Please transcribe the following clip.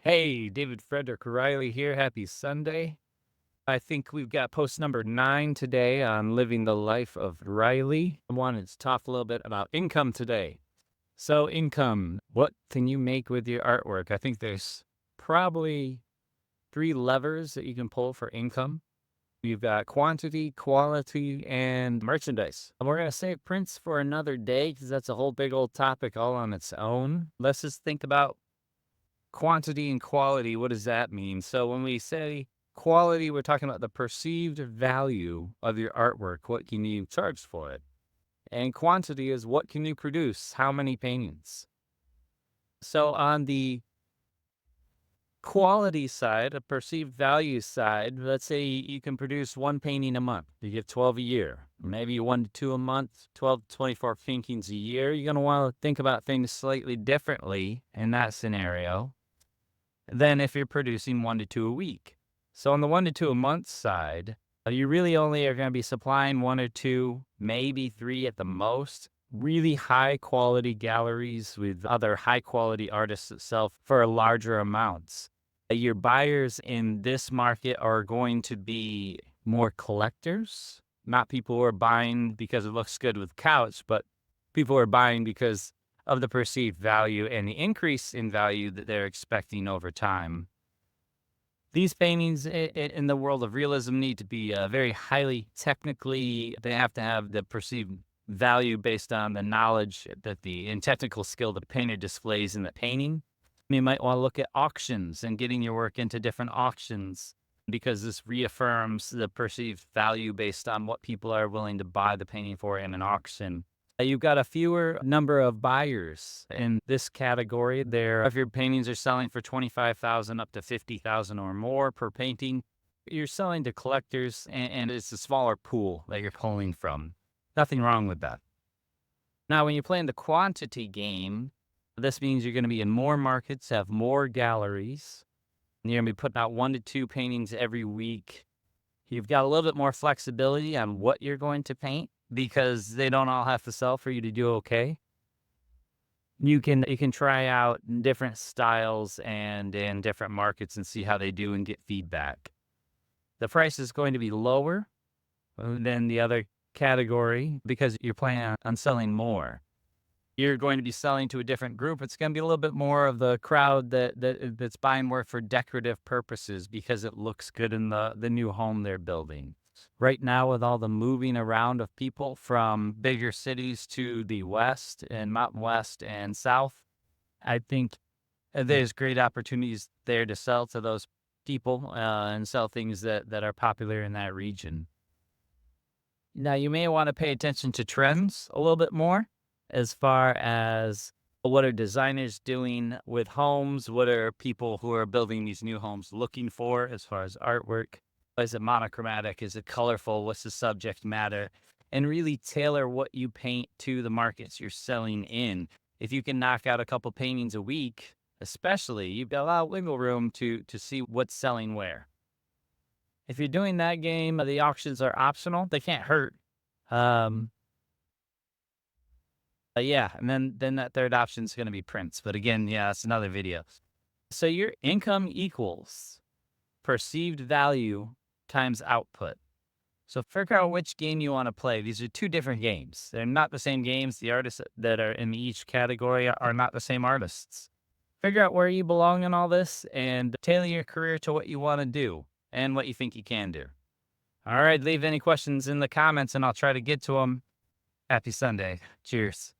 Hey, David Frederick Riley here. Happy Sunday. I think we've got post number 9 today on living the life of Riley. I wanted to talk a little bit about income today. So, income, what can you make with your artwork? I think there's probably 3 levers that you can pull for income. You've got quantity, quality, and merchandise. And we're going to save prints for another day because that's a whole big old topic all on its own. Let's just think about quantity and quality. What does that mean? So when we say quality, we're talking about the perceived value of your artwork. What can you charge for it? And quantity is what can you produce? How many paintings? So on the quality side, a perceived value side, let's say you can produce 1 painting a month. You get 12 a year, maybe 1 to 2 a month, 12 to 24 paintings a year. You're going to want to think about things slightly differently in that scenario than if you're producing 1 to 2 a week. So on the 1 to 2 a month side, you really only are going to be supplying 1 or 2, maybe 3 at the most, really high quality galleries with other high quality artists itself for larger amounts. Your buyers in this market are going to be more collectors, not people who are buying because it looks good with couch, but people who are buying because of the perceived value and the increase in value that they're expecting over time. These paintings in the world of realism need to be very highly technically, they have to have the perceived value based on the knowledge that the and technical skill the painter displays in the painting. You might want to look at auctions and getting your work into different auctions because this reaffirms the perceived value based on what people are willing to buy the painting for in an auction. You've got a fewer number of buyers in this category. There, if your paintings are selling for 25,000 up to 50,000 or more per painting, you're selling to collectors, and it's a smaller pool that you're pulling from. Nothing wrong with that. Now, when you're playing the quantity game, this means you're going to be in more markets, have more galleries, and you're going to be putting out 1 to 2 paintings every week. You've got a little bit more flexibility on what you're going to paint because they don't all have to sell for you to do okay. You can try out different styles and in different markets and see how they do and get feedback. The price is going to be lower than the other category because you're planning on selling more. You're going to be selling to a different group. It's going to be a little bit more of the crowd that's buying work for decorative purposes because it looks good in the new home they're building. Right now, with all the moving around of people from bigger cities to the west and Mountain West and south, I think there's great opportunities there to sell to those people and sell things that are popular in that region. Now, you may want to pay attention to trends a little bit more as far as what are designers doing with homes? What are people who are building these new homes looking for as far as artwork? Is it monochromatic? Is it colorful? What's the subject matter? And really tailor what you paint to the markets you're selling in. If you can knock out a couple paintings a week, especially, you've got a lot of wiggle room to see what's selling where. If you're doing that game, the auctions are optional. They can't hurt. Um, yeah, and then that third option is going to be prints. But again, yeah, that's another video. So your income equals perceived value times output. So figure out which game you want to play. These are 2 different games. They're not the same games. The artists that are in each category are not the same artists. Figure out where you belong in all this and tailor your career to what you want to do and what you think you can do. All right, leave any questions in the comments and I'll try to get to them. Happy Sunday. Cheers.